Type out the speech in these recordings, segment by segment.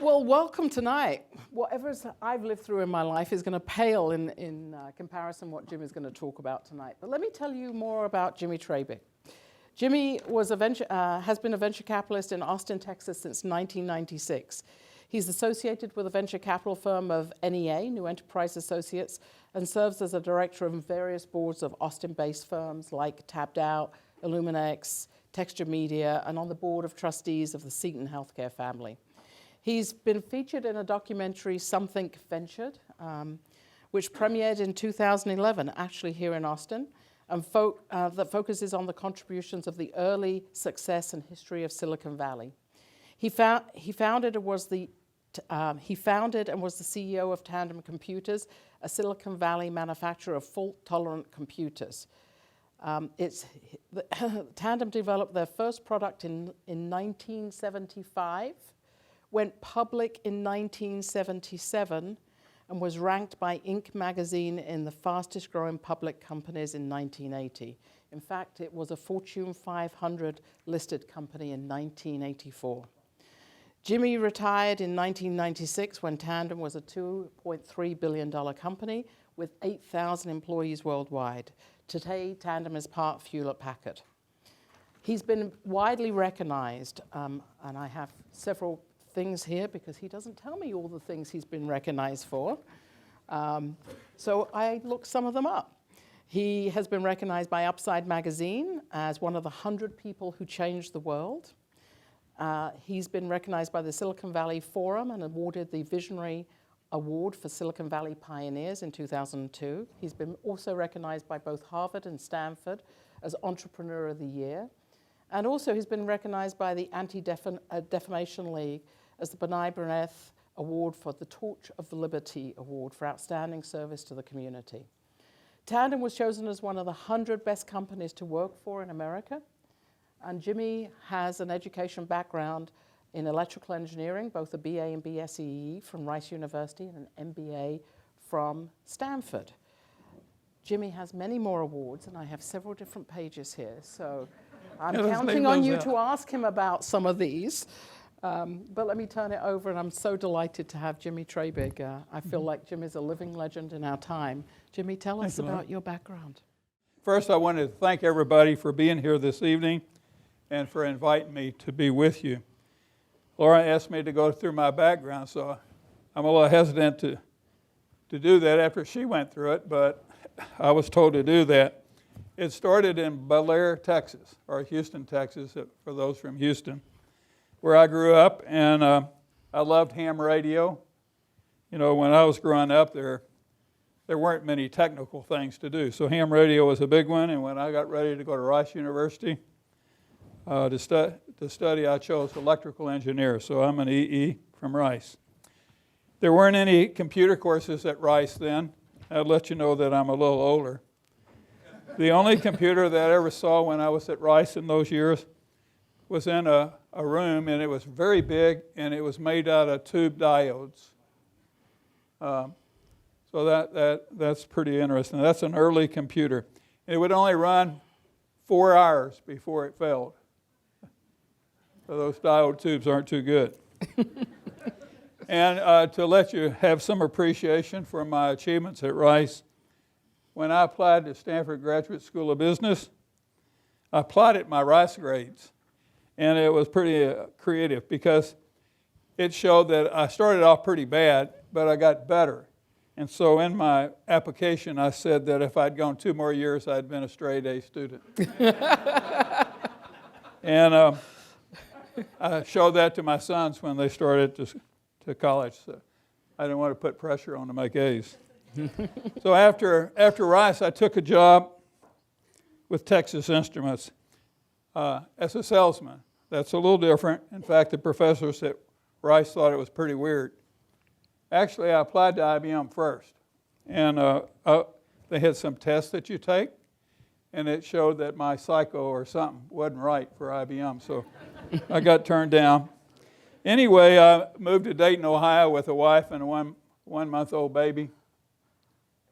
Well, welcome tonight. Whatever I've lived through in my life is going to pale in comparison what Jim is going to talk about tonight. But let me tell you more about Jimmy Treybig. Jimmy has been a venture capitalist in Austin, Texas since 1996. He's associated with the venture capital firm of NEA, New Enterprise Associates, and serves as a director of various boards of Austin-based firms like Tapped Out, Illuminex, Texture Media, and on the board of trustees of the Seton Healthcare family. He's been featured in a documentary, Something Ventured, which premiered in 2011, actually here in Austin, and that focuses on the contributions of the early success and history of Silicon Valley. He founded and was the CEO of Tandem Computers, a Silicon Valley manufacturer of fault-tolerant computers. Tandem developed their first product in 1975, went public in 1977, and was ranked by Inc. magazine in the fastest growing public companies in 1980. In fact, it was a Fortune 500 listed company in 1984. Jimmy retired in 1996 when Tandem was a $2.3 billion company with 8,000 employees worldwide. Today, Tandem is part of Hewlett-Packard. He's been widely recognized, and I have several things here because he doesn't tell me all the things he's been recognized for. So I looked some of them up. He has been recognized by Upside Magazine as one of the 100 people who changed the world. He's been recognized by the Silicon Valley Forum and awarded the Visionary Award for Silicon Valley Pioneers in 2002. He's been also recognized by both Harvard and Stanford as Entrepreneur of the Year. And also he's been recognized by the Anti-Defamation League as the B'nai B'rith Award for the Torch of Liberty Award for outstanding service to the community. Tandem was chosen as one of the 100 best companies to work for in America. And Jimmy has an education background in electrical engineering, both a BA and BSEE from Rice University and an MBA from Stanford. Jimmy has many more awards, and I have several different pages here. So I'm counting on you to ask him about some of these. But let me turn it over, and I'm so delighted to have Jimmy Treybig. I feel like Jim is a living legend in our time. Jimmy, tell us about your background. First, I wanted to thank everybody for being here this evening and for inviting me to be with you. Laura asked me to go through my background, so I'm a little hesitant to do that after she went through it, but I was told to do that. It started in Bel Air, Texas, or Houston, Texas, for those from Houston, where I grew up, and I loved ham radio. You know, when I was growing up, there weren't many technical things to do, so ham radio was a big one, and when I got ready to go to Rice University to study, I chose electrical engineer, so I'm an EE from Rice. There weren't any computer courses at Rice then. I'd let you know that I'm a little older. The only computer that I ever saw when I was at Rice in those years was in a room, and it was very big, and it was made out of tube diodes. So that's pretty interesting. That's an early computer. It would only run 4 hours before it failed. So those diode tubes aren't too good. And to let you have some appreciation for my achievements at Rice, when I applied to Stanford Graduate School of Business, I plotted my Rice grades. And it was pretty creative because it showed that I started off pretty bad, but I got better. And so in my application, I said that if I'd gone 2 more years, I'd been a straight A student. And I showed that to my sons when they started to college. So I didn't want to put pressure on to make A's. So after Rice, I took a job with Texas Instruments as a salesman. That's a little different. In fact, the professors at Rice thought it was pretty weird. Actually, I applied to IBM first. And they had some tests that you take, and it showed that my psycho or something wasn't right for IBM. So I got turned down. Anyway, I moved to Dayton, Ohio with a wife and a one-month-old baby.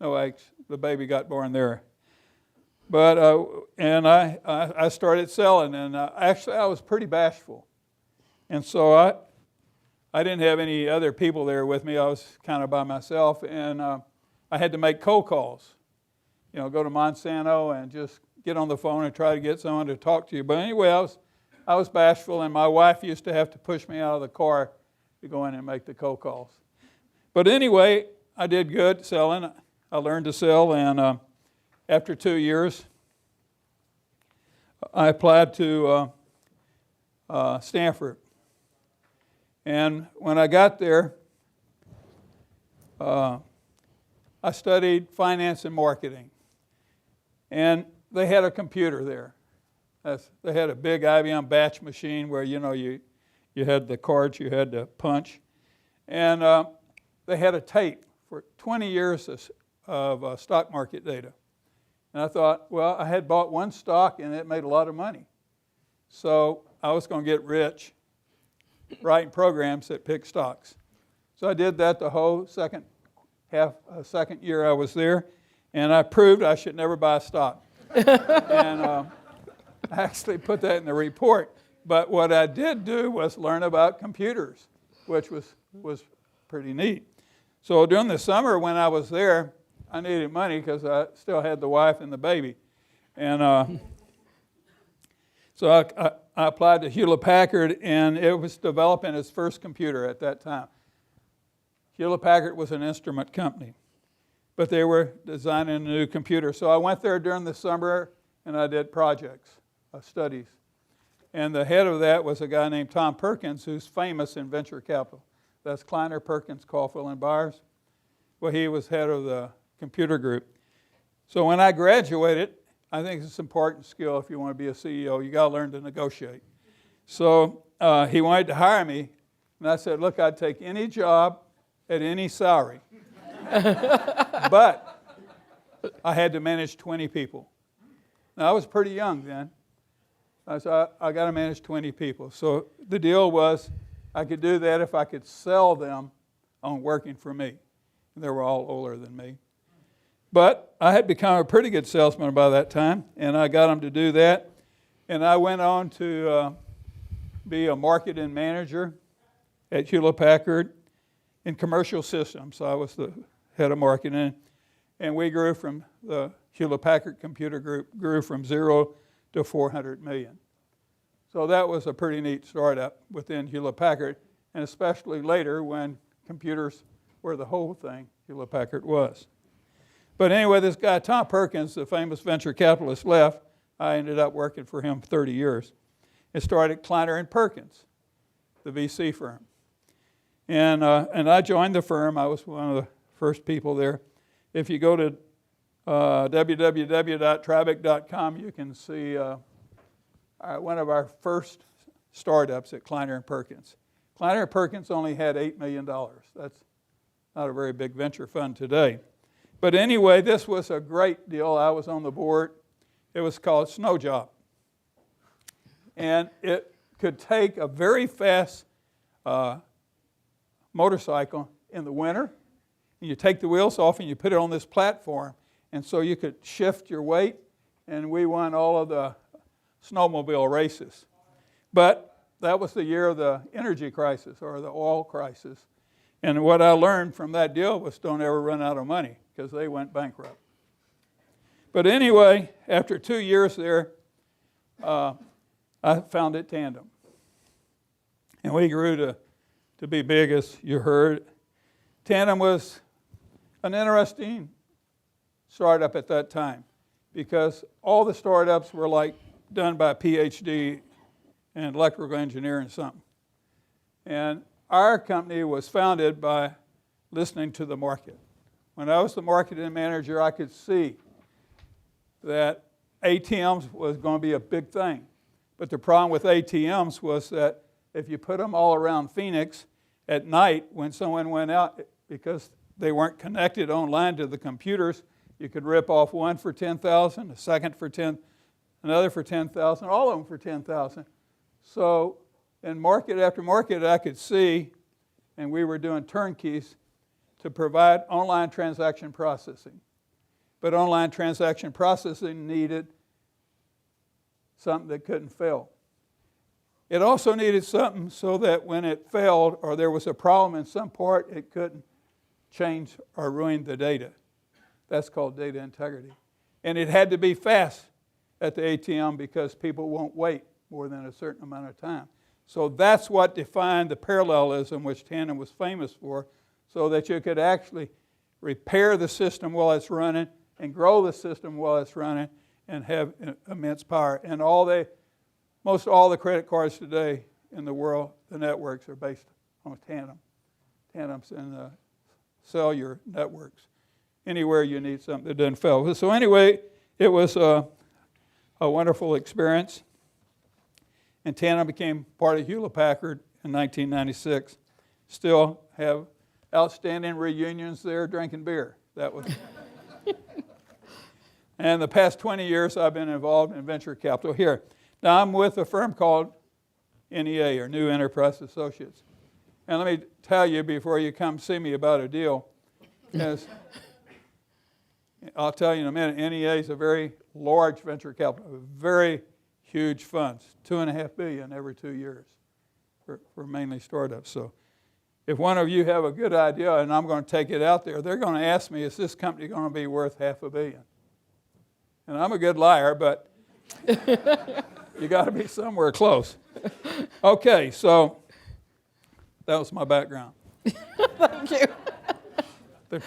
No, the baby got born there. But I started selling, and actually I was pretty bashful. And so I didn't have any other people there with me. I was kind of by myself, and I had to make cold calls. You know, go to Monsanto and just get on the phone and try to get someone to talk to you. But anyway, I was bashful, and my wife used to have to push me out of the car to go in and make the cold calls. But anyway, I did good selling. I learned to sell, and after 2 years, I applied to Stanford. And when I got there, I studied finance and marketing. And they had a computer there. They had a big IBM batch machine where, you know, you had the cards you had to punch. And they had a tape for 20 years of stock market data. And I thought, well, I had bought one stock and it made a lot of money. So I was going to get rich writing programs that pick stocks. So I did that the whole second year I was there, and I proved I should never buy a stock. And I actually put that in the report. But what I did do was learn about computers, which was pretty neat. So during the summer when I was there, I needed money because I still had the wife and the baby. And so I applied to Hewlett-Packard, and it was developing its first computer at that time. Hewlett-Packard was an instrument company, but they were designing a new computer. So I went there during the summer, and I did projects, studies. And the head of that was a guy named Tom Perkins, who's famous in venture capital. That's Kleiner, Perkins, Caulfield, and Byers. Well, he was head of the computer group. So when I graduated, I think it's an important skill if you want to be a CEO. You got to learn to negotiate. So he wanted to hire me, and I said, look, I'd take any job at any salary. But I had to manage 20 people. Now, I was pretty young then. I said, I got to manage 20 people. So the deal was I could do that if I could sell them on working for me. And they were all older than me. But I had become a pretty good salesman by that time, and I got them to do that. And I went on to be a marketing manager at Hewlett-Packard in commercial systems. So I was the head of marketing. And we grew from the Hewlett-Packard computer group, grew from 0 to 400 million. So that was a pretty neat startup within Hewlett-Packard, and especially later when computers were the whole thing Hewlett-Packard was. But anyway, this guy, Tom Perkins, the famous venture capitalist, left. I ended up working for him for 30 years. And started Kleiner & Perkins, the VC firm. And I joined the firm. I was one of the first people there. If you go to www.treybig.com, you can see one of our first startups at Kleiner & Perkins. Kleiner & Perkins only had $8 million. That's not a very big venture fund today. But anyway, this was a great deal. I was on the board. It was called Snow Job. And it could take a very fast motorcycle in the winter, and you take the wheels off and you put it on this platform. And so you could shift your weight, and we won all of the snowmobile races. But that was the year of the energy crisis or the oil crisis. And what I learned from that deal was don't ever run out of money because they went bankrupt. But anyway, after 2 years there, I founded Tandem. And we grew to be big, as you heard. Tandem was an interesting startup at that time because all the startups were like done by a PhD in electrical engineering or something. And our company was founded by listening to the market. When I was the marketing manager, I could see that ATMs was going to be a big thing. But the problem with ATMs was that if you put them all around Phoenix at night when someone went out, because they weren't connected online to the computers, you could rip off one for $10,000, a second for $10,000, another for $10,000, all of them for $10,000. So in market after market, I could see, and we were doing turnkeys to provide online transaction processing. But online transaction processing needed something that couldn't fail. It also needed something so that when it failed or there was a problem in some part, it couldn't change or ruin the data. That's called data integrity. And it had to be fast at the ATM because people won't wait more than a certain amount of time. So that's what defined the parallelism, which Tandem was famous for, so that you could actually repair the system while it's running and grow the system while it's running and have immense power. And most all the credit cards today in the world, the networks are based on Tandem. Tandems and cellular networks. Anywhere you need something that doesn't fail. So anyway, it was a wonderful experience. And Tandem became part of Hewlett-Packard in 1996. Still have outstanding reunions there drinking beer. That was. And the past 20 years I've been involved in venture capital here. Now I'm with a firm called NEA, or New Enterprise Associates. And let me tell you before you come see me about a deal, I'll tell you in a minute, NEA is a very large venture capital, very huge funds, $2.5 billion every 2 years for mainly startups. So if one of you have a good idea and I'm going to take it out there, they're going to ask me, is this company going to be worth $500 million? And I'm a good liar, but you got to be somewhere close. Okay, so that was my background. Thank you. The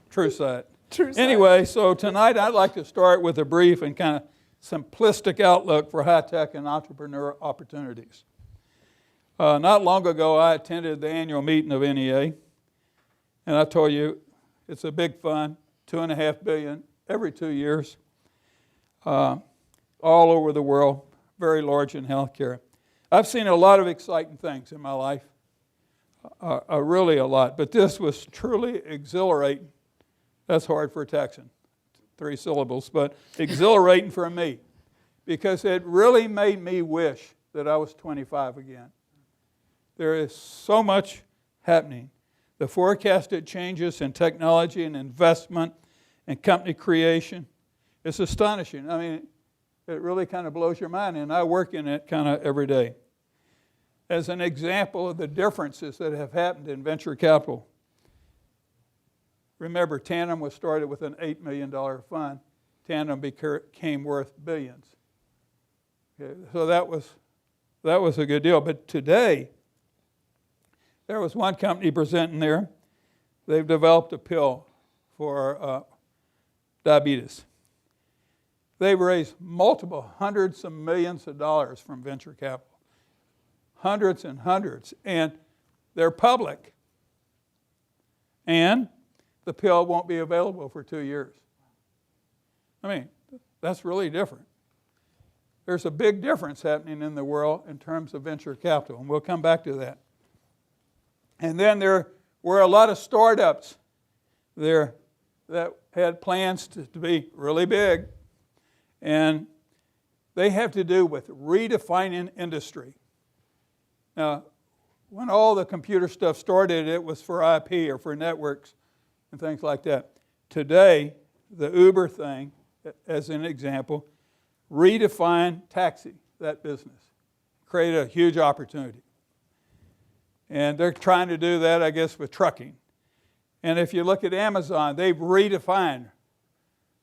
true side. True side. Anyway, so tonight I'd like to start with a brief and kind of simplistic outlook for high-tech and entrepreneur opportunities. Not long ago, I attended the annual meeting of NEA, and I told you it's a big fund, $2.5 billion every 2 years, all over the world, very large in healthcare. I've seen a lot of exciting things in my life, really a lot, but this was truly exhilarating. That's hard for a Texan, 3 syllables, but exhilarating for me because it really made me wish that I was 25 again. There is so much happening. The forecasted changes in technology and investment and company creation, it's astonishing. I mean, it really kind of blows your mind, and I work in it kind of every day. As an example of the differences that have happened in venture capital, remember, Tandem was started with an $8 million fund. Tandem became worth billions. Okay, so that was a good deal. But today, there was one company presenting there. They've developed a pill for diabetes. They've raised multiple hundreds of millions of dollars from venture capital. Hundreds and hundreds. And they're public. And the pill won't be available for 2 years. I mean, that's really different. There's a big difference happening in the world in terms of venture capital, and we'll come back to that. And then there were a lot of startups there that had plans to be really big, and they have to do with redefining industry. Now, when all the computer stuff started, it was for IP or for networks and things like that. Today, the Uber thing, as an example, redefined taxi, that business, created a huge opportunity. And they're trying to do that, I guess, with trucking. And if you look at Amazon, they've redefined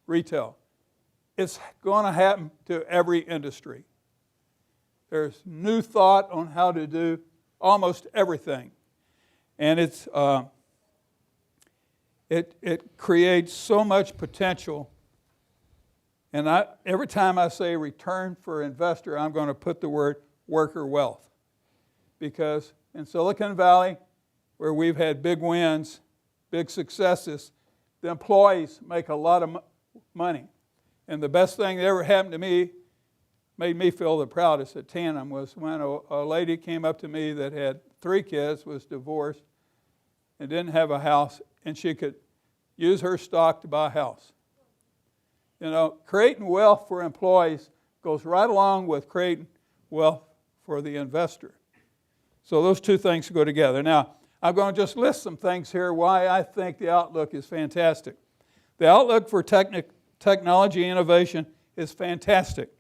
retail. It's going to happen to every industry. There's new thought on how to do almost everything. And it creates so much potential. And every time I say return for investor, I'm going to put the word worker wealth. Because in Silicon Valley, where we've had big wins, big successes, the employees make a lot of money. And the best thing that ever happened to me, made me feel the proudest at Tandem, was when a lady came up to me that had 3 kids, was divorced, and didn't have a house, and she could use her stock to buy a house. You know, creating wealth for employees goes right along with creating wealth for the investor. So those two things go together. Now, I'm going to just list some things here why I think the outlook is fantastic. The outlook for technology innovation is fantastic.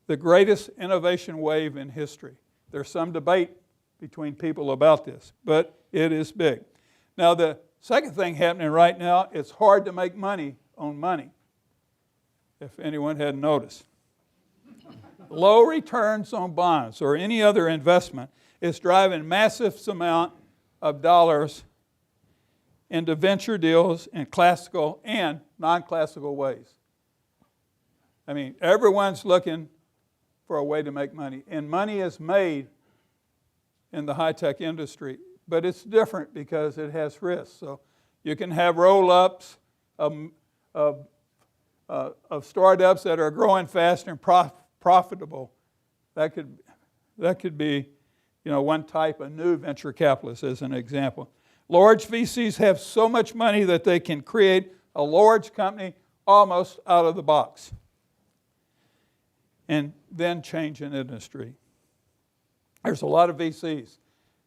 the greatest innovation wave in history. There's some debate between people about this, but it is big. Now, the second thing happening right now, it's hard to make money on money, if anyone hadn't noticed. Low returns on bonds or any other investment is driving massive amount of dollars into venture deals in classical and non-classical ways. I mean, everyone's looking for a way to make money. And money is made in the high-tech industry, but it's different because it has risks. So you can have roll-ups of startups that are growing fast and profitable. That could be, one type of new venture capitalist as an example. Large VCs have so much money that they can create a large company almost out of the box and then change an industry. There's a lot of VCs.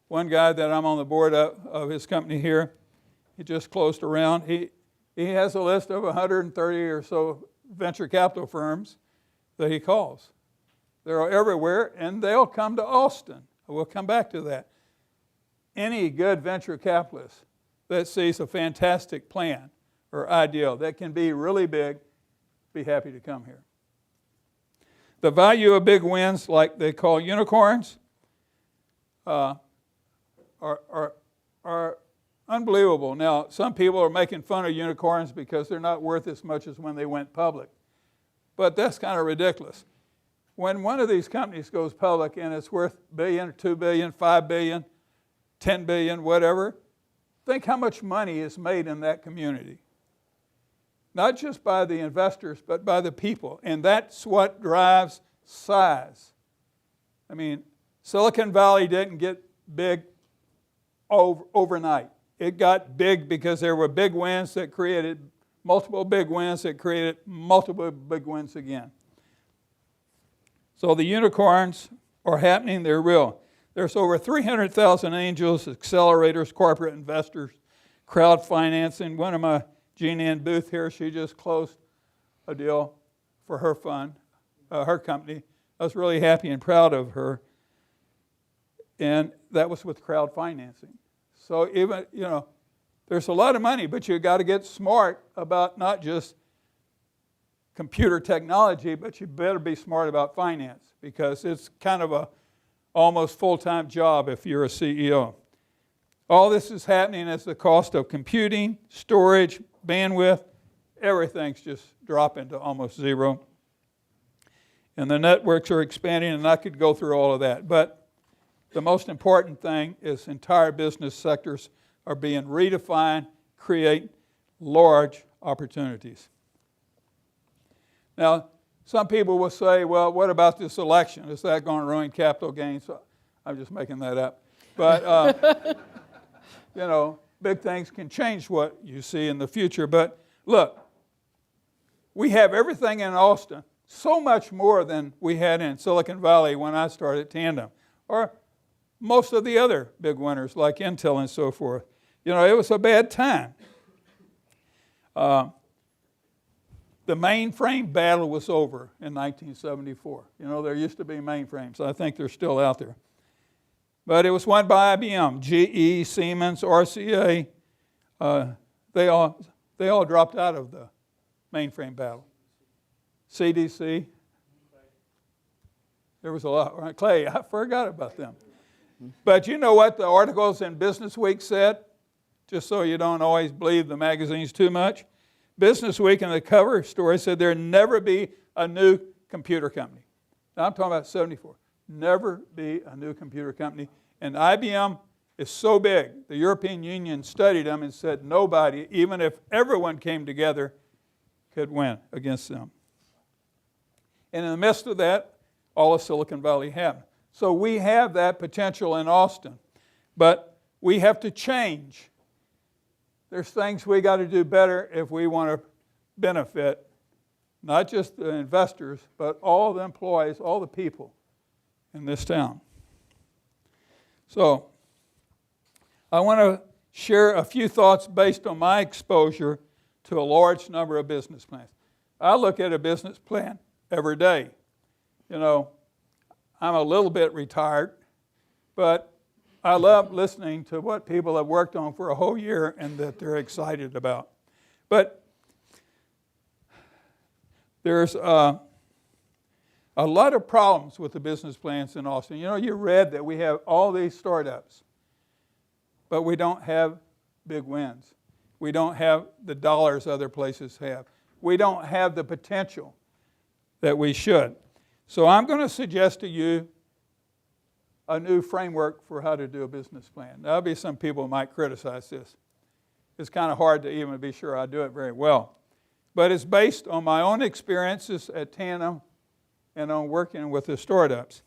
One guy that I'm on the board of his company here, he just closed a round. He has a list of 130 or so venture capital firms that he calls. They're everywhere, and they'll come to Austin. We'll come back to that. Any good venture capitalist that sees a fantastic plan or idea that can be really big, be happy to come here. The value of big wins, like they call unicorns, are unbelievable. Now, some people are making fun of unicorns because they're not worth as much as when they went public. But that's kind of ridiculous. When one of these companies goes public and it's worth $1 billion, $2 billion, $5 billion, $10 billion, whatever, think how much money is made in that community. Not just by the investors, but by the people. And that's what drives size. I mean, Silicon Valley didn't get big overnight. It got big because there were big wins that created multiple big wins that created multiple big wins again. So the unicorns are happening, they're real. There's over 300,000 angels, accelerators, corporate investors, crowd financing. One of my Jean Ann Booth here, she just closed a deal for her fund, her company. I was really happy and proud of her. And that was with crowd financing. So even, there's a lot of money, but you got to get smart about not just computer technology, but you better be smart about finance because it's kind of a almost full-time job if you're a CEO. All this is happening as the cost of computing, storage, bandwidth, everything's just dropping to almost zero. And the networks are expanding, and I could go through all of that. But the most important thing is entire business sectors are being redefined, create large opportunities. Now, some people will say, well, what about this election? Is that going to ruin capital gains? I'm just making that up. But, big things can change what you see in the future. But look, we have everything in Austin, so much more than we had in Silicon Valley when I started Tandem, or most of the other big winners like Intel and so forth. It was a bad time. The mainframe battle was over in 1974. There used to be mainframes. I think they're still out there. But it was won by IBM, GE, Siemens, RCA. They all dropped out of the mainframe battle. CDC. There was a lot. Right? Clay, I forgot about them. But you know what the articles in Business Week said? Just so you don't always believe the magazines too much. Business Week in the cover story said there'd never be a new computer company. Now I'm talking about 74. Never be a new computer company. And IBM is so big, the European Union studied them and said nobody, even if everyone came together, could win against them. And in the midst of that, all of Silicon Valley happened. So we have that potential in Austin. But we have to change. There's things we got to do better if we want to benefit not just the investors, but all the employees, all the people in this town. So I want to share a few thoughts based on my exposure to a large number of business plans. I look at a business plan every day. you know, I'm a little bit retired, but I love listening to what people have worked on for a whole year and that they're excited about. But there's a lot of problems with the business plans in Austin. You know, you read that we have all these startups, but we don't have big wins. We don't have the dollars other places have. We don't have the potential that we should. So I'm going to suggest to you a new framework for how to do a business plan. There'll be some people who might criticize this. It's kind of hard to even be sure I do it very well. But it's based on my own experiences at Tandem and on working with the startups.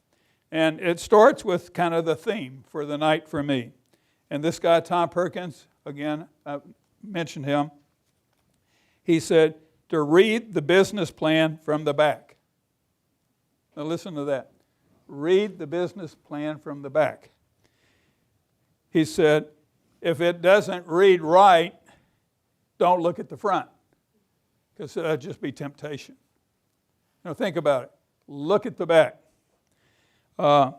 And it starts with kind of the theme for the night for me. And this guy, Tom Perkins, again, I mentioned him. He said, to read the business plan from the back. Now listen to that. Read the business plan from the back. He said, if it doesn't read right, don't look at the front, because that'll just be temptation. Now think about it. Look at the back. I'm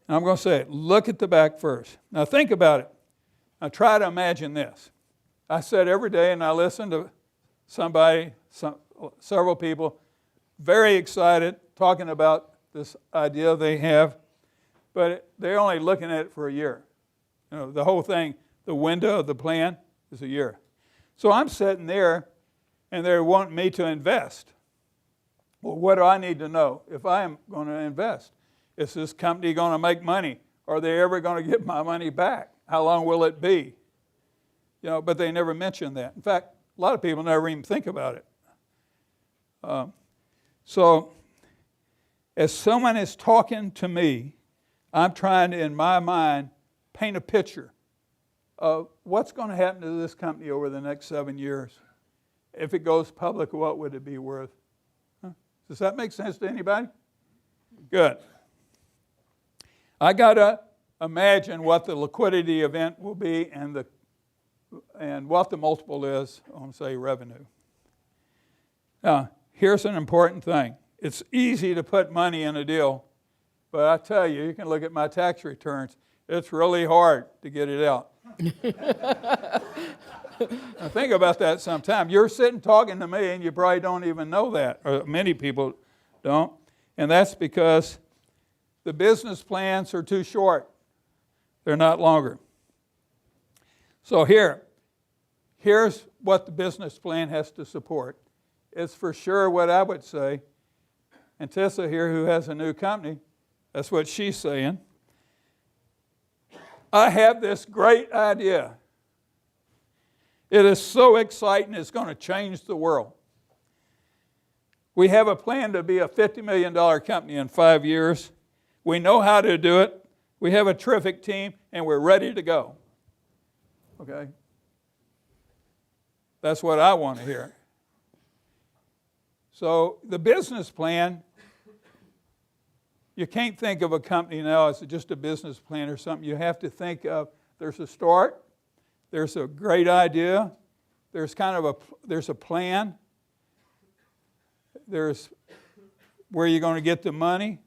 going to say it. Look at the back first. Now think about it. Now try to imagine this. I sit every day and I listen to several people, very excited, talking about this idea they have, but they're only looking at it for a year. You know, the whole thing, the window of the plan is a year. So I'm sitting there, and they're wanting me to invest. Well, what do I need to know if I am going to invest? Is this company going to make money? Are they ever going to get my money back? How long will it be? You know, but they never mention that. In fact, a lot of people never even think about it. So as someone is talking to me, I'm trying to, in my mind, paint a picture of what's going to happen to this company over the next 7 years. If it goes public, what would it be worth? Huh? Does that make sense to anybody? Good. I got to imagine what the liquidity event will be and what the multiple is on, say, revenue. Now, here's an important thing. It's easy to put money in a deal, but I tell you, you can look at my tax returns. It's really hard to get it out. Now think about that sometime. You're sitting talking to me and you probably don't even know that, or many people don't. And that's because the business plans are too short. They're not longer. So here's what the business plan has to support. It's for sure what I would say. And Tessa here, who has a new company, that's what she's saying. I have this great idea. It is so exciting, it's going to change the world. We have a plan to be a $50 million company in 5 years. We know how to do it. We have a terrific team, and we're ready to go. Okay? That's what I want to hear. So the business plan, you can't think of a company now as just a business plan or something. You have to think of, there's a start, there's a great idea, there's a plan, there's where you're going to get the money,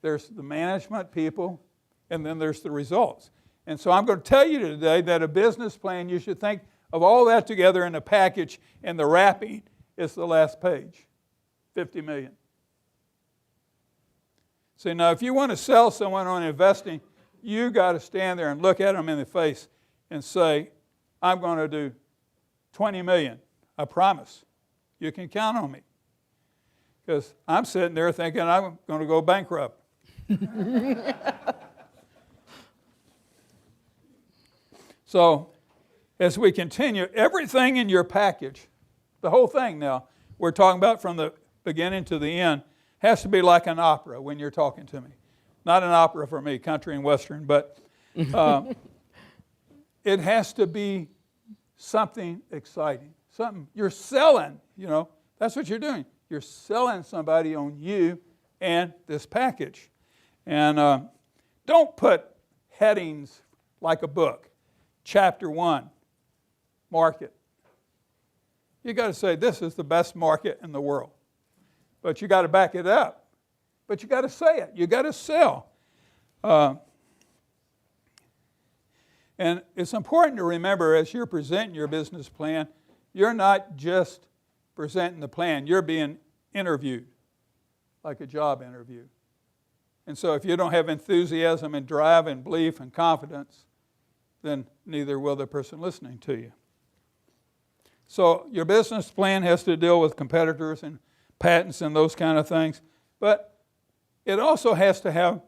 there's the management people, and then there's the results. And so I'm going to tell you today that a business plan, you should think of all that together in a package, and the wrapping is the last page, $50 million. See, now if you want to sell someone on investing, you got to stand there and look at them in the face and say, I'm going to do $20 million. I promise. You can count on me. Because I'm sitting there thinking I'm going to go bankrupt. So, as we continue, everything in your package, the whole thing now, we're talking about from the beginning to the end, has to be like an opera when you're talking to me. Not an opera for me, country and western, but it has to be something exciting. Something you're selling, you know. That's what you're doing. You're selling somebody on you and this package. And don't put headings like a book. Chapter 1, market. You got to say, this is the best market in the world. But you got to back it up. But you got to say it. You got to sell. And it's important to remember as you're presenting your business plan, you're not just presenting the plan. You're being interviewed like a job interview. And so if you don't have enthusiasm and drive and belief and confidence, then neither will the person listening to you. So your business plan has to deal with competitors and patents and those kind of things. But it also has to have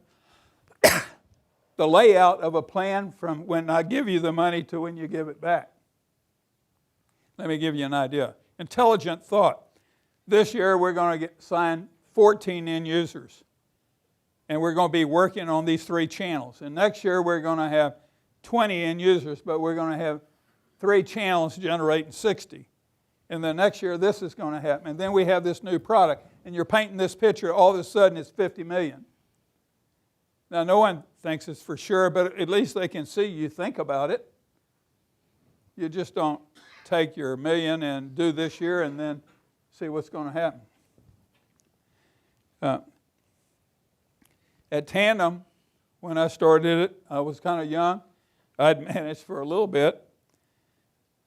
the layout of a plan from when I give you the money to when you give it back. Let me give you an idea. Intelligent thought. This year we're going to sign 14 end users. And we're going to be working on these 3 channels. And next year we're going to have 20 end users, but we're going to have 3 channels generating 60. And then next year this is going to happen. And then we have this new product. And you're painting this picture, all of a sudden it's 50 million. Now no one thinks it's for sure, but at least they can see you think about it. You just don't take your million and do this year and then see what's going to happen. At Tandem, when I started it, I was kind of young. I'd managed for a little bit.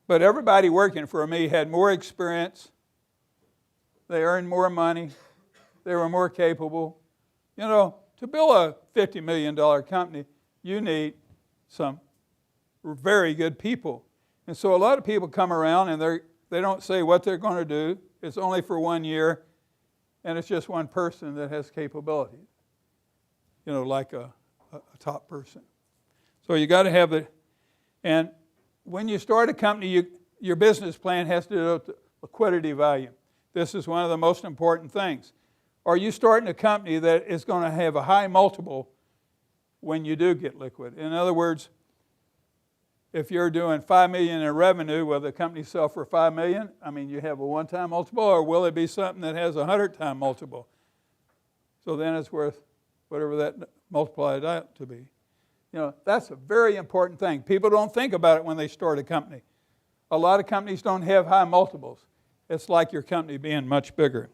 But everybody working for me had more experience. They earned more money. They were more capable. You know, to build a $50 million company, you need some very good people. And so a lot of people come around and they don't say what they're going to do. It's only for 1 year, and it's just one person that has capabilities. You know, like a top person. So you got to have it. And when you start a company, your business plan has to do with liquidity value. This is one of the most important things. Are you starting a company that is going to have a high multiple when you do get liquid? In other words, if you're doing $5 million in revenue, will the company sell for $5 million? I mean, you have a one-time multiple, or will it be something that has a 100-time multiple? So then it's worth whatever that multiplied out to be. You know, that's a very important thing. People don't think about it when they start a company. A lot of companies don't have high multiples. It's like your company being much bigger.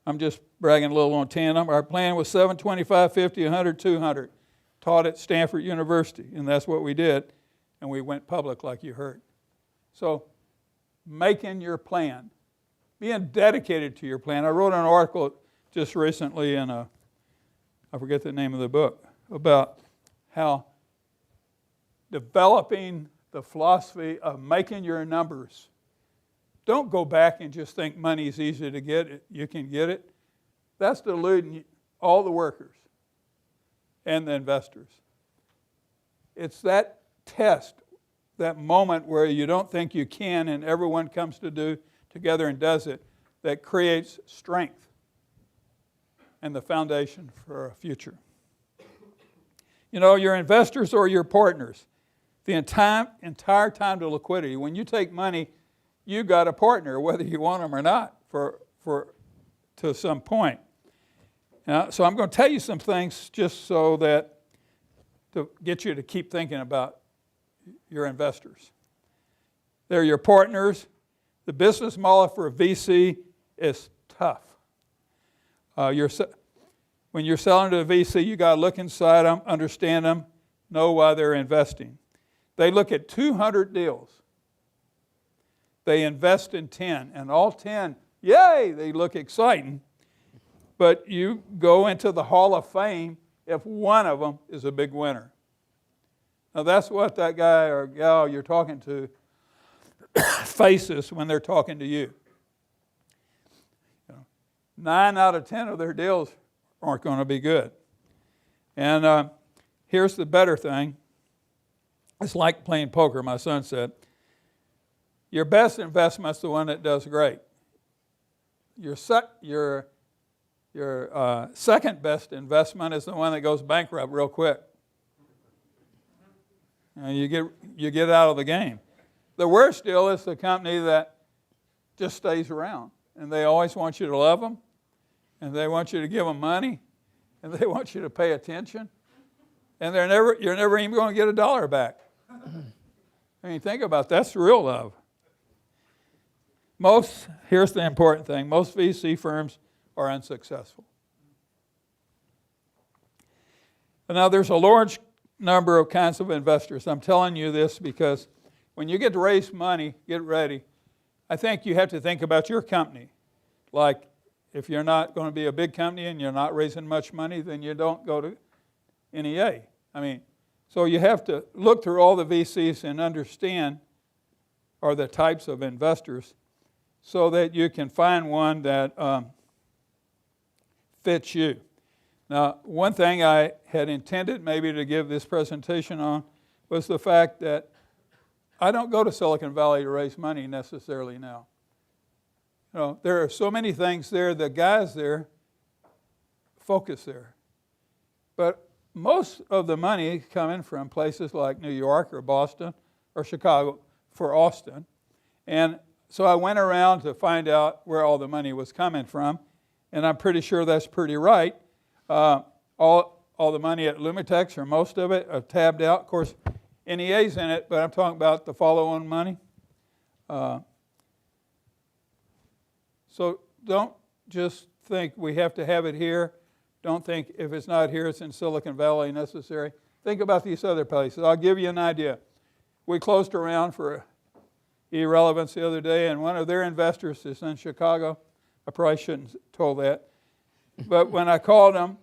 I'm just bragging a little on Tandem. Our plan was 7, 25, 50, 100, 200. Taught at Stanford University, and that's what we did. And we went public like you heard. So making your plan, being dedicated to your plan. I wrote an article just recently in I forget the name of the book, about how developing the philosophy of making your numbers. Don't go back and just think money is easy to get. You can get it. That's deluding all the workers and the investors. It's that test, that moment where you don't think you can and everyone comes to do together and does it, that creates strength and the foundation for a future. You know, your investors or your partners, the entire time to liquidity. When you take money, you got a partner, whether you want them or not, to some point. Now, so I'm going to tell you some things just so that to get you to keep thinking about your investors. They're your partners. The business model for a VC is tough. When you're selling to a VC, you got to look inside them, understand them, know why they're investing. They look at 200 deals. They invest in 10, and all 10, yay, they look exciting. But you go into the Hall of Fame if one of them is a big winner. Now that's what that guy or gal you're talking to faces when they're talking to you. 9 out of 10 of their deals aren't going to be good. And here's the better thing. It's like playing poker, my son said. Your best investment's the one that does great. Your second best investment is the one that goes bankrupt real quick. And you get out of the game. The worst deal is the company that just stays around. And they always want you to love them. And they want you to give them money. And they want you to pay attention. And you're never even going to get $1 back. I mean, think about that. That's real love. Here's the important thing. Most VC firms are unsuccessful. Now, there's a large number of kinds of investors. I'm telling you this because when you get to raise money, get ready. I think you have to think about your company. Like, if you're not going to be a big company and you're not raising much money, then you don't go to NEA. So you have to look through all the VCs and understand are the types of investors so that you can find one that fits you. Now, one thing I had intended maybe to give this presentation on was the fact that I don't go to Silicon Valley to raise money necessarily now. There are so many things there, the guys there focus there. But most of the money coming from places like New York or Boston or Chicago for Austin. And so I went around to find out where all the money was coming from, and I'm pretty sure that's pretty right. All the money at Lumitex, or most of it, are tabbed out. Of course, NEA's in it, but I'm talking about the follow-on money. So don't just think we have to have it here. Don't think if it's not here, it's in Silicon Valley necessary. Think about these other places. I'll give you an idea. We closed a round for Irrelevance the other day, and one of their investors is in Chicago. I probably shouldn't have told that. But when I called him,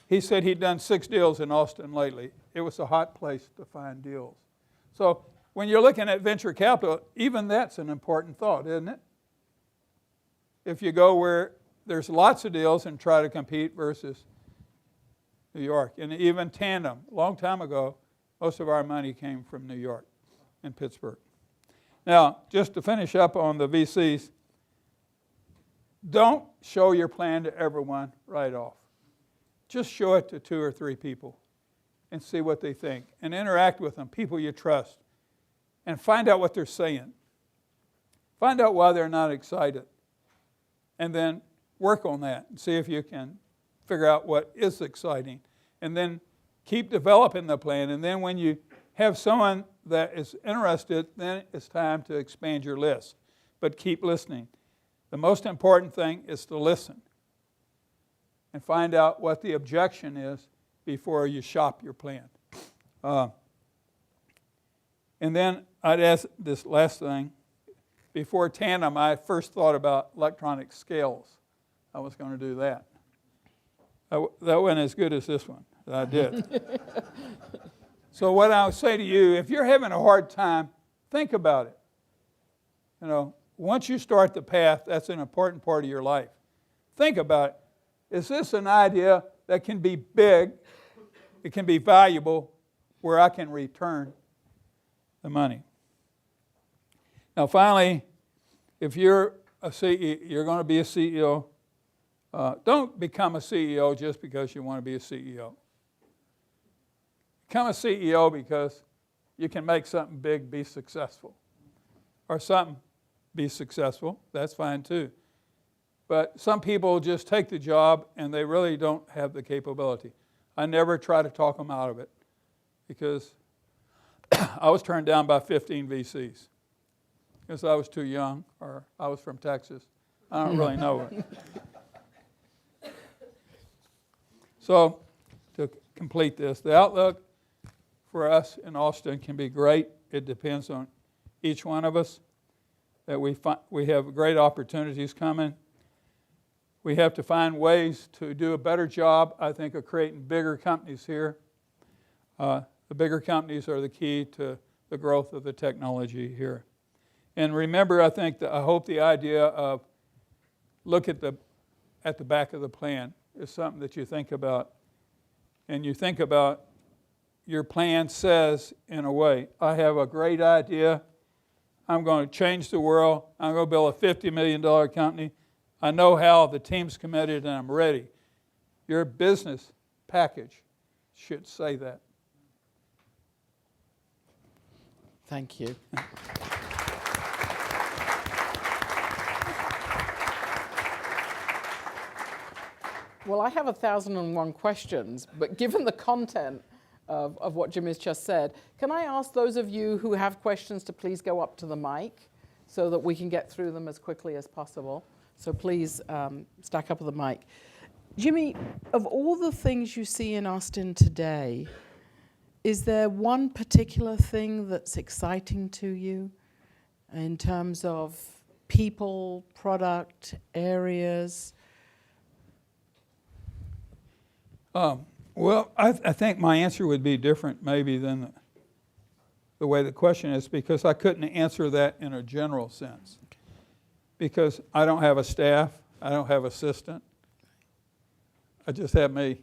he said he'd done 6 deals in Austin lately. It was a hot place to find deals. So when you're looking at venture capital, even that's an important thought, isn't it? If you go where there's lots of deals and try to compete versus New York. And even Tandem, a long time ago, most of our money came from New York and Pittsburgh. Now, just to finish up on the VCs, don't show your plan to everyone right off. Just show it to 2 or 3 people and see what they think. And interact with them, people you trust. And find out what they're saying. Find out why they're not excited. And then work on that and see if you can figure out what is exciting. And then keep developing the plan. And then when you have someone that is interested, then it's time to expand your list. But keep listening. The most important thing is to listen and find out what the objection is before you shop your plan. And then I'd ask this last thing. Before Tandem, I first thought about electronic scales. I was going to do that. That wasn't as good as this one that I did. So what I would say to you, if you're having a hard time, think about it. Once you start the path, that's an important part of your life. Think about it. Is this an idea that can be big, it can be valuable, where I can return the money? Now, finally, if you're a CEO, you're going to be a CEO, don't become a CEO just because you want to be a CEO. Become a CEO because you can make something big be successful. Or something be successful, that's fine too. But some people just take the job and they really don't have the capability. I never try to talk them out of it because I was turned down by 15 VCs because I was too young or I was from Texas. I don't really know it. So to complete this, the outlook for us in Austin can be great. It depends on each one of us. That we have great opportunities coming. We have to find ways to do a better job, I think, of creating bigger companies here. The bigger companies are the key to the growth of the technology here. And remember, I hope the idea of look at the back of the plan is something that you think about. And you think about your plan says, in a way, I have a great idea. I'm going to change the world. I'm going to build a $50 million company. I know how, the team's committed, and I'm ready. Your business package should say that. Thank you. Well, I have 1,001 questions, but given the content of what Jim has just said, can I ask those of you who have questions to please go up to the mic so that we can get through them as quickly as possible? So please stack up at the mic. Jimmy, of all the things you see in Austin today, is there one particular thing that's exciting to you in terms of people, product, areas? Well, I think my answer would be different maybe than the way the question is, because I couldn't answer that in a general sense. Because I don't have a staff, I don't have assistant, I just have me.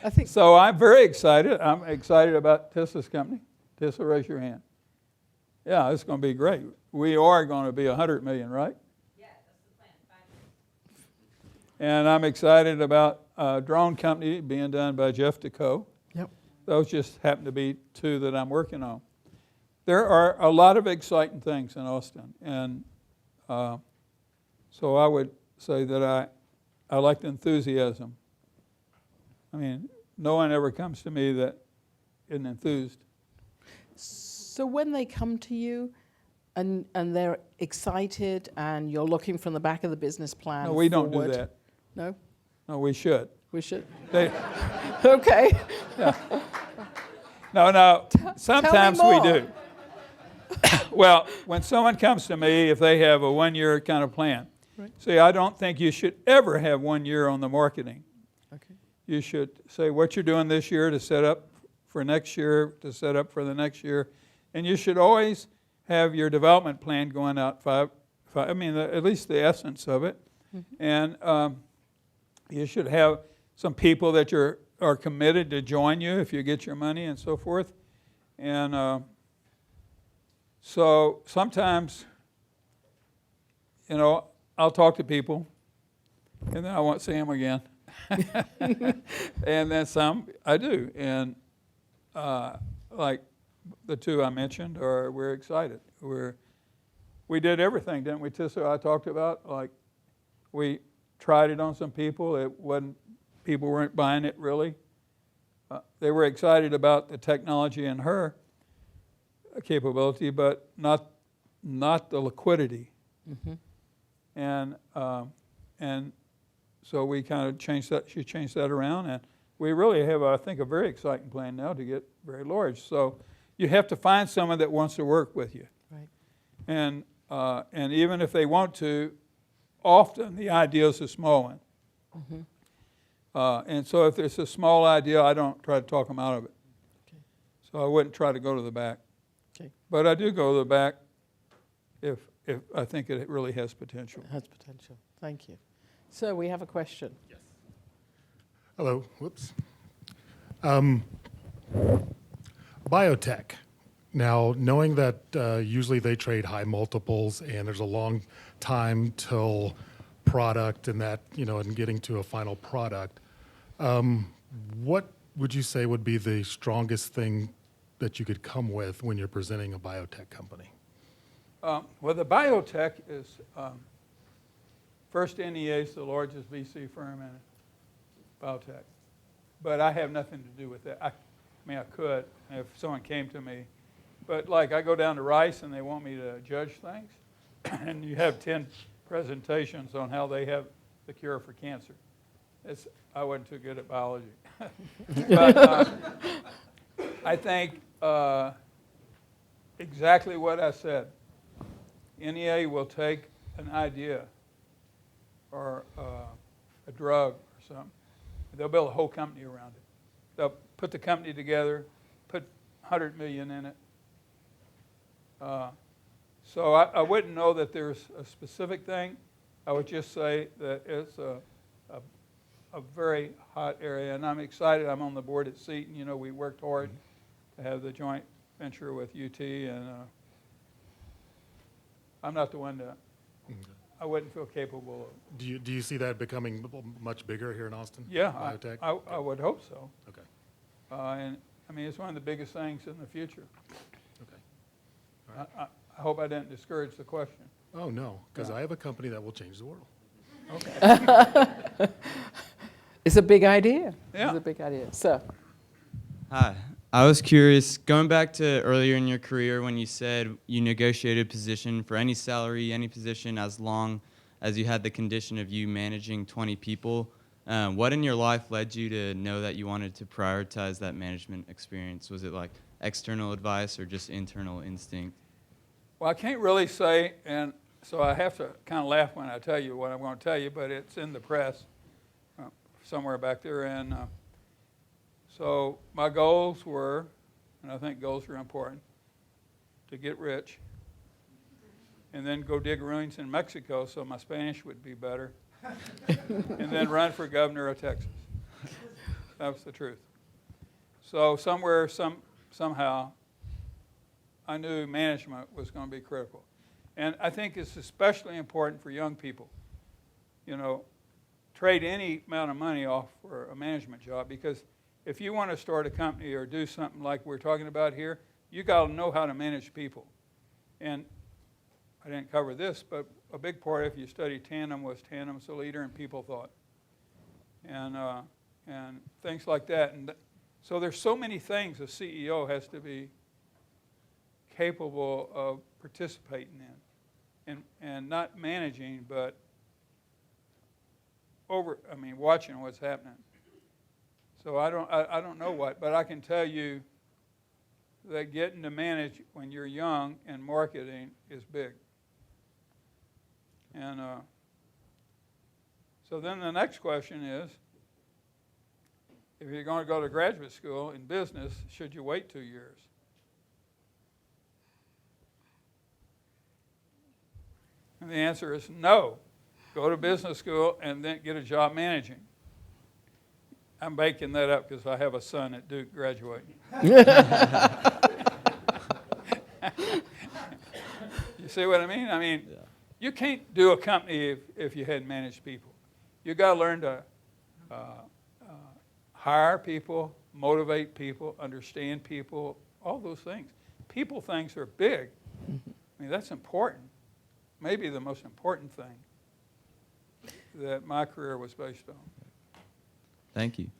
I think So I'm very excited. I'm excited about Tissa's company. Tissa, raise your hand. Yeah, it's going to be great. We are going to be 100 million, right? Yeah, that's the plan. 5 years. And I'm excited about a drone company being done by Jeff DeCoe. Yep. Those just happen to be 2 that I'm working on. There are a lot of exciting things in Austin. And so I would say that I like the enthusiasm. I mean, no one ever comes to me that isn't enthused. So when they come to you and they're excited and you're looking from the back of the business plan No, we don't do forward- that. No? No, we should. We should? They, Okay. no, sometimes we more. do. Well, when someone comes to me, if they have a 1-year kind of plan, Right. see, I don't think you should ever have 1 year on the marketing. Okay. You should say what you're doing this year to set up for next year, to set up for the next year. And you should always have your development plan going out at least the essence of it. Mm-hmm. And you should have some people that are committed to join you if you get your money and so forth. And so sometimes, I'll talk to people, and then I won't see them again. And then some I do. And like the 2 I mentioned, we're excited. We did everything, didn't we, Tissa? I talked about, like, we tried it on some people. People weren't buying it really. They were excited about the technology and her capability, but not the liquidity. Mm-hmm. And so we kind of changed that. She changed that around, and we really have, I think, a very exciting plan now to get very large. So you have to find someone that wants to work with you. Right. And even if they want to, often the idea is a small one. Mm-hmm. And so if it's a small idea, I don't try to talk them out of it. Okay. So I wouldn't try to go to the back. Okay. But I do go to the back if I think it really has potential. It has potential. Thank you. So we have a question. Yes. Hello. Whoops. Biotech. Now, knowing that usually they trade high multiples and there's a long time till product and that, and getting to a final product, what would you say would be the strongest thing that you could come with when you're presenting a biotech company? Well, the Biotech is, first NEA is the largest VC firm in biotech. But I have nothing to do with that. I mean, I could if someone came to me. But like I go down to Rice and they want me to judge things, and you have 10 presentations on how they have the cure for cancer. I wasn't too good at biology. But I think exactly what I said. NEA will take an idea or a drug or something. They'll build a whole company around it. They'll put the company together, put 100 million in it. So I wouldn't know that there's a specific thing. I would just say that it's a very hot area, and I'm excited. I'm on the board at Seton. We worked hard to have the joint venture with UT, and I'm not the one that I wouldn't feel capable of. Do you see that becoming much bigger here in Austin? Yeah, Biotech? I would hope so. Okay. And I mean, it's one of the biggest things in the future. Okay. All right. I hope I didn't discourage the question. Oh, no, because Yeah. I have a company that will change the world. Okay. It's a big idea. Yeah. It's a big idea. So, Hi. I was curious, going back to earlier in your career when you said you negotiated position for any salary, any position, as long as you had the condition of you managing 20 people. What in your life led you to know that you wanted to prioritize that management experience? Was it like external advice or just internal instinct? Well, I can't really say, and so I have to kind of laugh when I tell you what I'm going to tell you, but it's in the press somewhere back there. And so my goals were, and I think goals are important, to get rich and then go dig ruins in Mexico so my Spanish would be better, and then run for governor of Texas. That was the truth. So somehow, I knew management was going to be critical. And I think it's especially important for young people. You know, trade any amount of money off for a management job, because if you want to start a company or do something like we're talking about here, you got to know how to manage people. And I didn't cover this, but a big part, if you study Tandem, was Tandem's a leader in people thought. And things like that. And so there's so many things a CEO has to be capable of participating in, and not managing, but watching what's happening. So I don't know what, but I can tell you that getting to manage when you're young and marketing is big. And so then the next question is, if you're going to go to graduate school in business, should you wait 2 years? And the answer is no. Go to business school and then get a job managing. I'm making that up because I have a son at Duke graduating. You see what I mean? Yeah. You can't do a company if you hadn't managed people. You got to learn to hire people, motivate people, understand people, all those things. People things are big. I mean, that's important. Maybe the most important thing that my career was based on. Thank you.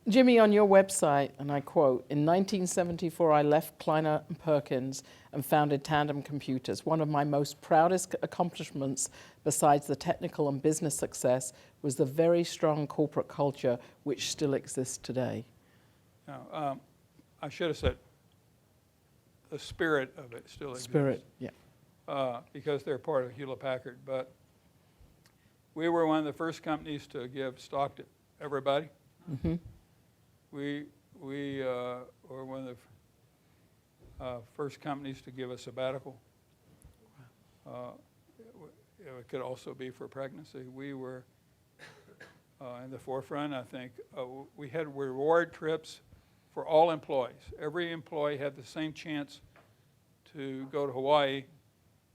Jimmy, on your website, and I quote, "In 1974, I left Kleiner and Perkins and founded Tandem Computers. One of my most proudest accomplishments, besides the technical and business success, was the very strong corporate culture which still exists today." Now, I should have said the spirit of it still exists. Spirit, yeah. Because they're part of Hewlett-Packard. But we were one of the first companies to give stock to everybody. Mm-hmm. We were one of the first companies to give a sabbatical. It could also be for pregnancy. We were in the forefront, I think. We had reward trips for all employees. Every employee had the same chance to go to Hawaii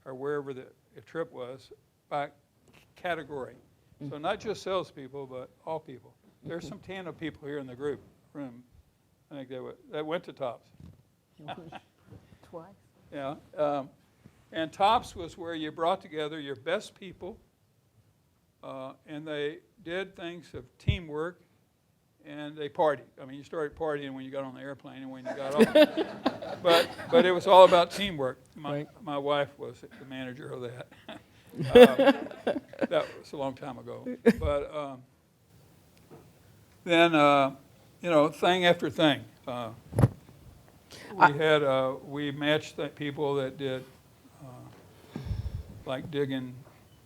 or wherever the trip was by category. So not just salespeople, but all people. There's some Tandem people here in the room. I think they went to TOPS. Twice. Yeah. And TOPS was where you brought together your best people, and they did things of teamwork, and they partied. I mean, you started partying when you got on the airplane and when you got off. But it was all about teamwork. My wife was the manager of that. That was a long time ago. But then, thing after thing. We matched people that did like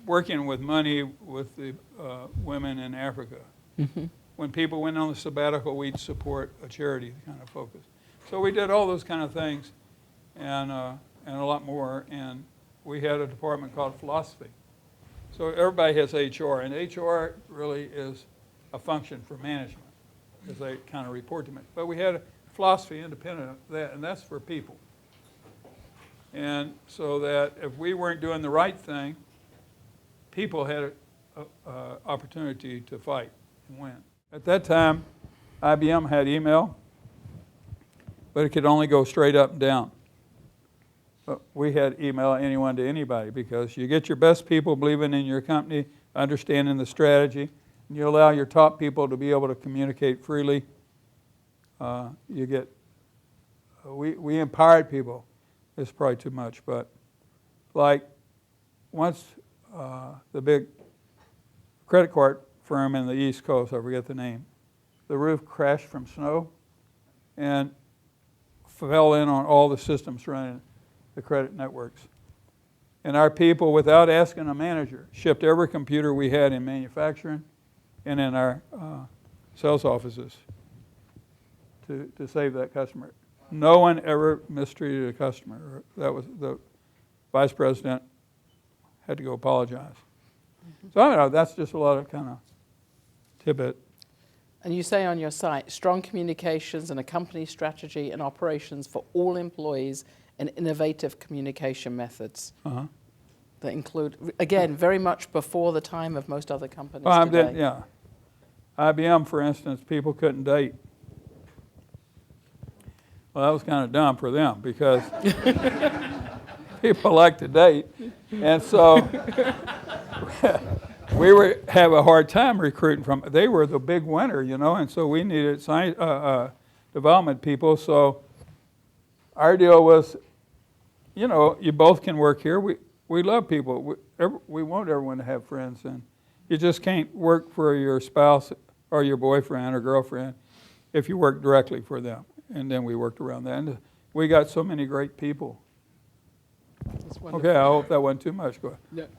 working with money with the women in Africa. Mm-hmm. When people went on the sabbatical, we'd support a charity kind of focus. So we did all those kind of things, and a lot more. And we had a department called philosophy. So everybody has HR, and HR really is a function for management, because they kind of report to me. But we had a philosophy independent of that, and that's for people. And so that if we weren't doing the right thing, people had an opportunity to fight and win. At that time, IBM had email, but it could only go straight up and down. But we had email anyone to anybody, because you get your best people believing in your company, understanding the strategy, and you allow your top people to be able to communicate freely. We empowered people. It's probably too much, but like once the big credit card firm in the East Coast, I forget the name. The roof crashed from snow and fell in on all the systems running the credit networks. And our people, without asking a manager, shipped every computer we had in manufacturing and in our sales offices to save that customer. No one ever mistreated a customer. That was the vice president had to go apologize. So I don't know, that's just a lot of kind of tidbit. And you say on your site, strong communications and a company strategy and operations for all employees and innovative communication methods Uh-huh. that include, again, very much before the time of most other companies Well, today. yeah. IBM, for instance, people couldn't date. Well, that was kind of dumb for them because people like to date. And so we have a hard time recruiting from, they were the big winner, you know, and so we needed science, development people. So our deal was, you know, you both can work here. We love people. We want everyone to have friends. And you just can't work for your spouse or your boyfriend or girlfriend if you work directly for them. And then we worked around that. And we got so many great people. That's wonderful. Okay, I hope that wasn't too much. Go ahead.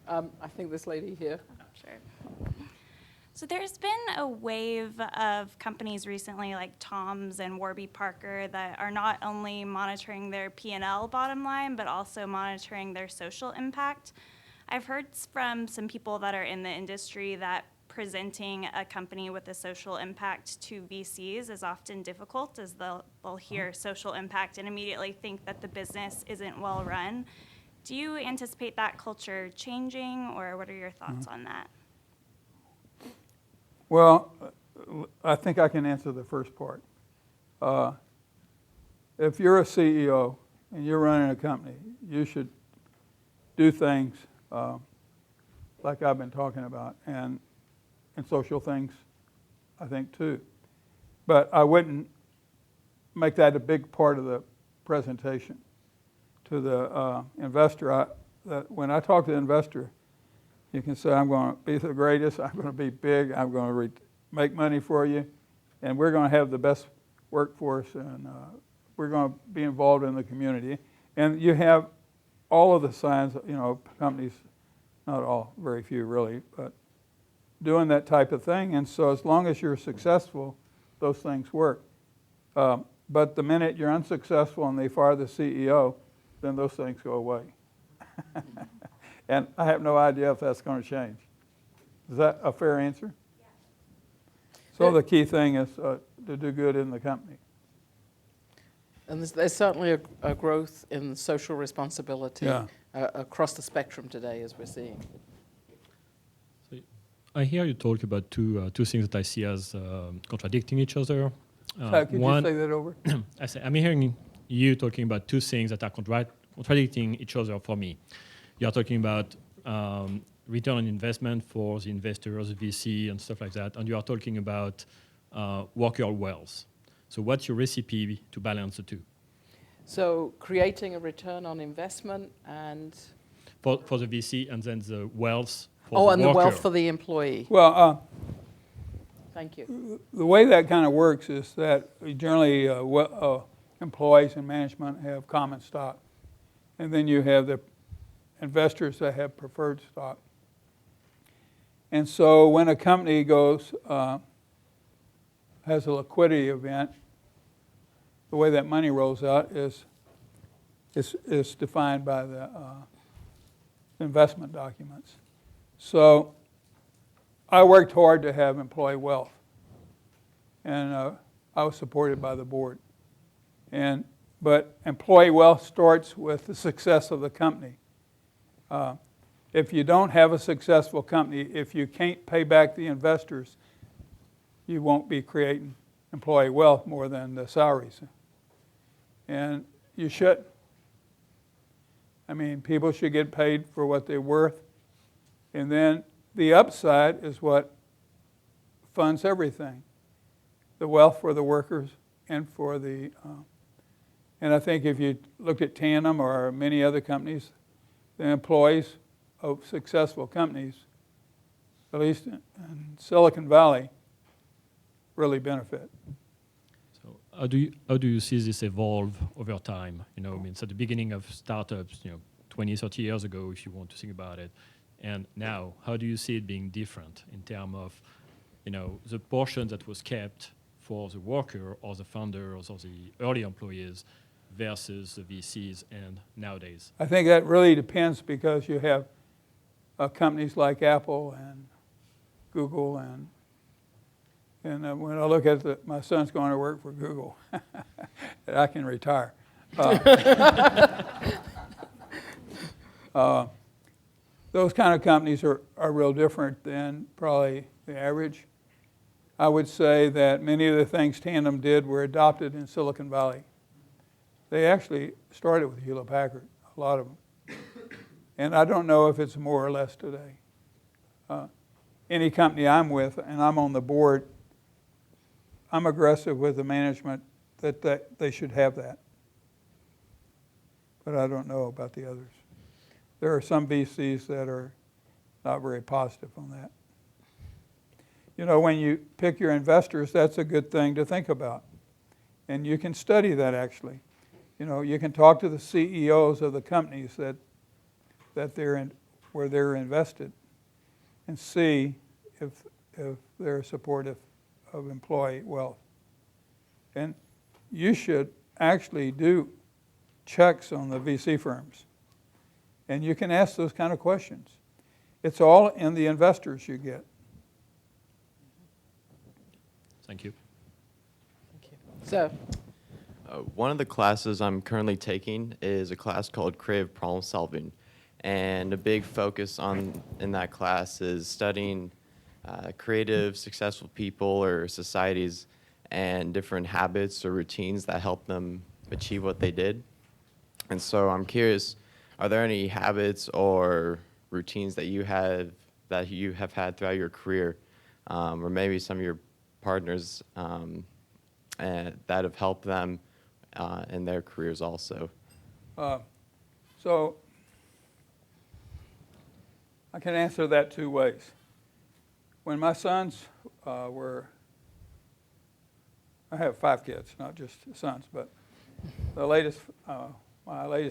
Yeah. I think this lady here. Sure. So there's been a wave of companies recently like Tom's and Warby Parker that are not only monitoring their P&L bottom line, but also monitoring their social impact. I've heard from some people that are in the industry that presenting a company with a social impact to VCs is often difficult, as they'll hear social impact and immediately think that the business isn't well run. Do you anticipate that culture changing, or what are your thoughts on that? Well, I think I can answer the first part. If you're a CEO and you're running a company, you should do things like I've been talking about, and social things, I think, too. But I wouldn't make that a big part of the presentation to the investor. When I talk to the investor, you can say, I'm going to be the greatest, I'm going to be big, I'm going to make money for you, and we're going to have the best workforce, and we're going to be involved in the community. And you have all of the signs, you know, companies, not all, very few really, but doing that type of thing. And so as long as you're successful, those things work. But the minute you're unsuccessful and they fire the CEO, then those things go away. And I have no idea if that's going to change. Is that a fair answer? Yeah. So the key thing is to do good in the company. And there's certainly a growth in social responsibility across the spectrum today, as we're seeing. So I hear you talk about two things that I see as contradicting each other. Could you say that over? I'm hearing you talking about two things that are contradicting each other for me. You are talking about return on investment for the investors, VC, and stuff like that, and you are talking about worker wealth. So what's your recipe to balance the two? So creating a return on investment and... For the VC, and then the wealth for Oh, the and worker. the wealth for the employee. Well, Thank you. the way that kind of works is that generally employees and management have common stock. And then you have the investors that have preferred stock. And so when a company goes, has a liquidity event, the way that money rolls out is defined by the investment documents. So I worked hard to have employee wealth, and I was supported by the board. But employee wealth starts with the success of the company. If you don't have a successful company, if you can't pay back the investors, you won't be creating employee wealth more than the salaries. And you should. I mean, people should get paid for what they're worth. And then the upside is what funds everything. The wealth for the workers and for the... and I think if you looked at Tandem or many other companies, the employees of successful companies, at least in Silicon Valley, really benefit. So how do you see this evolve over time? I mean, it's at the beginning of startups, 20, 30 years ago, if you want to think about it. And now, how do you see it being different in terms of, the portion that was kept for the worker or the founders or the early employees versus the VCs and nowadays? I think that really depends because you have companies like Apple and Google and when I look at my son's going to work for Google, I can retire. Those kind of companies are real different than probably the average. I would say that many of the things Tandem did were adopted in Silicon Valley. They actually started with Hewlett Packard, a lot of them. And I don't know if it's more or less today. Any company I'm with, and I'm on the board, I'm aggressive with the management that they should have that. But I don't know about the others. There are some VCs that are not very positive on that. When you pick your investors, that's a good thing to think about. And you can study that actually. You can talk to the CEOs of the companies that they're in, where they're invested, and see if they're supportive of employee wealth. And you should actually do checks on the VC firms. And you can ask those kind of questions. It's all in the investors you get. Thank you. Thank you. So, One of the classes I'm currently taking is a class called Creative Problem Solving. And a big focus in that class is studying creative, successful people or societies and different habits or routines that help them achieve what they did. And so I'm curious, are there any habits or routines that you have had throughout your career, or maybe some of your partners that have helped them in their careers also? So I can answer that two ways. When my sons I have 5 kids, not just sons, but my latest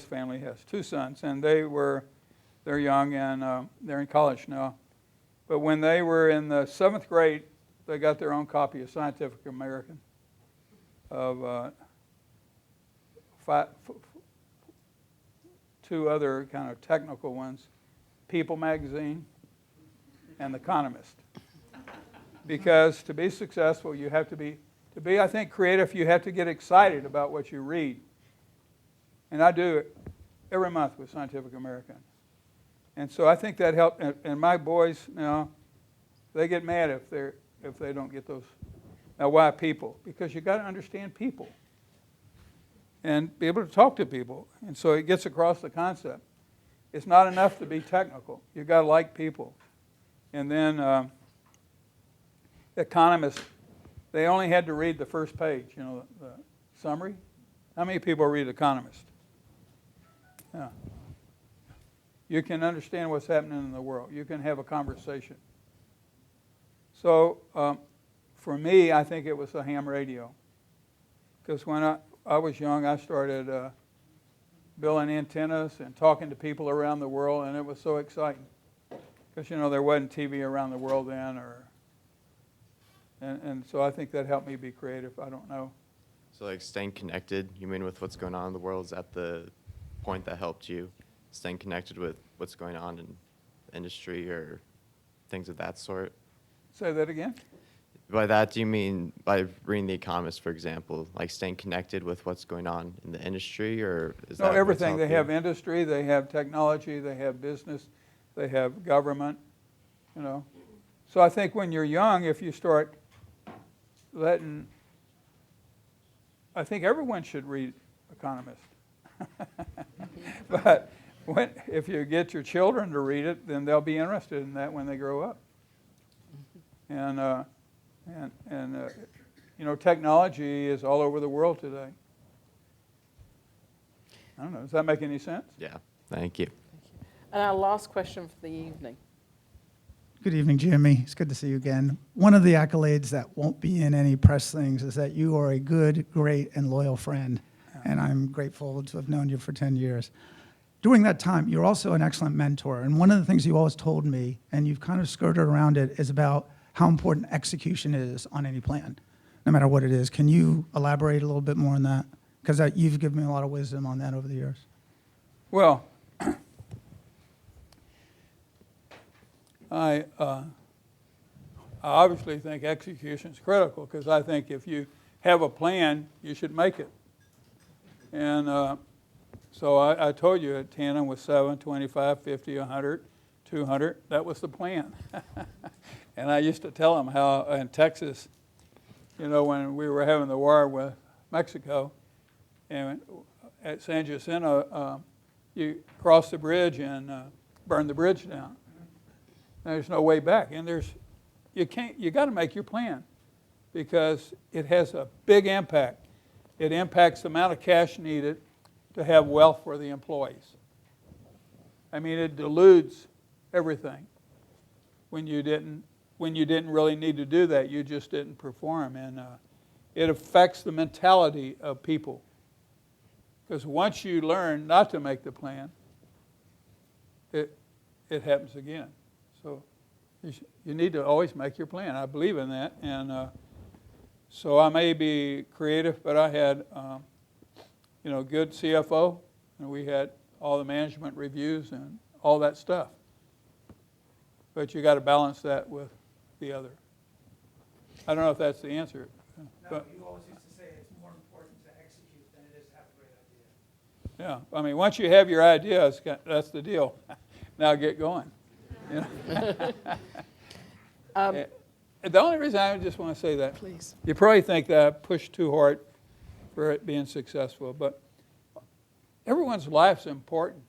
family has 2 sons, and they're young and they're in college now. But when they were in the 7th grade, they got their own copy of Scientific American of 2 other kind of technical ones, People magazine and The Economist. Because to be successful, you have to be, I think, creative, you have to get excited about what you read. And I do it every month with Scientific American. And so I think that helped. And my boys now, they get mad if they don't get those. Now, why people? Because you got to understand people and be able to talk to people. And so it gets across the concept. It's not enough to be technical. You got to like people. And then economists, they only had to read the first page, the summary. How many people read Economist? Yeah. You can understand what's happening in the world. You can have a conversation. So for me, I think it was a ham radio. Because when I was young, I started building antennas and talking to people around the world, and it was so exciting. Because, there wasn't TV around the world then. And so I think that helped me be creative. I don't know. So like staying connected, you mean with what's going on in the world, is that the point that helped you? Staying connected with what's going on in the industry or things of that sort? Say that again? By that, do you mean by reading The Economist, for example, like staying connected with what's going on in the industry, or is that everything. They have you? industry, they have technology, they have business, they have government, So I think when you're young, if you start I think everyone should read Economist. But if you get your children to read it, then they'll be interested in that when they grow up. And technology is all over the world today. I don't know. Does that make any sense? Yeah, thank you. and our last question for the evening. Good evening, Jimmy. It's good to see you again. One of the accolades that won't be in any press things is that you are a good, great, and loyal friend, and I'm grateful to have known you for 10 years. During that time, you're also an excellent mentor, and one of the things you always told me, and you've kind of skirted around it, is about how important execution is on any plan, no matter what it is. Can you elaborate a little bit more on that? Because you've given me a lot of wisdom on that over the years. Well, I obviously think execution is critical, because I think if you have a plan, you should make it. And so I told you at Tandem was 7, 25, 50, 100, 200. That was the plan. And I used to tell them how in Texas, you know, when we were having the war with Mexico, and at San Jacinto, you cross the bridge and burn the bridge down. There's no way back, and you got to make your plan, because it has a big impact. It impacts the amount of cash needed to have wealth for the employees. I mean, it dilutes everything. When you didn't really need to do that, you just didn't perform, and it affects the mentality of people. Because once you learn not to make the plan, it happens again. So you need to always make your plan. I believe in that, and so I may be creative, but I had good CFO, and we had all the management reviews and all that stuff. But you got to balance that with the other. I don't know if that's the answer. No, but, you always used to say it's more important to execute than it is to have a great idea. yeah, I mean, once you have your idea, that's the deal. Now get going. You know? The only reason I just want to say that, Please. you probably think that I pushed too hard for it being successful, but everyone's life's important.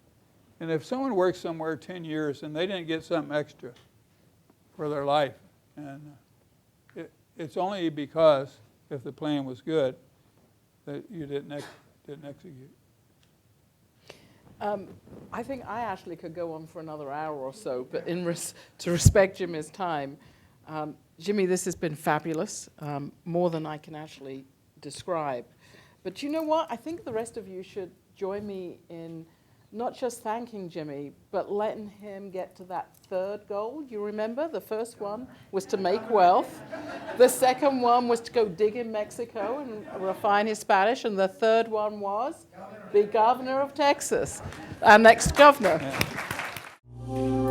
And if someone works somewhere 10 years and they didn't get something extra for their life, and it's only because, if the plan was good, that you didn't execute. I think I actually could go on for another hour or so, but to respect Jimmy's time, Jimmy, this has been fabulous, more than I can actually describe. But you know what? I think the rest of you should join me in not just thanking Jimmy, but letting him get to that third goal. You remember? The first one was to make wealth. The second one was to go dig in Mexico and refine his Spanish. And the third one was be governor of Texas, our next governor. Yeah.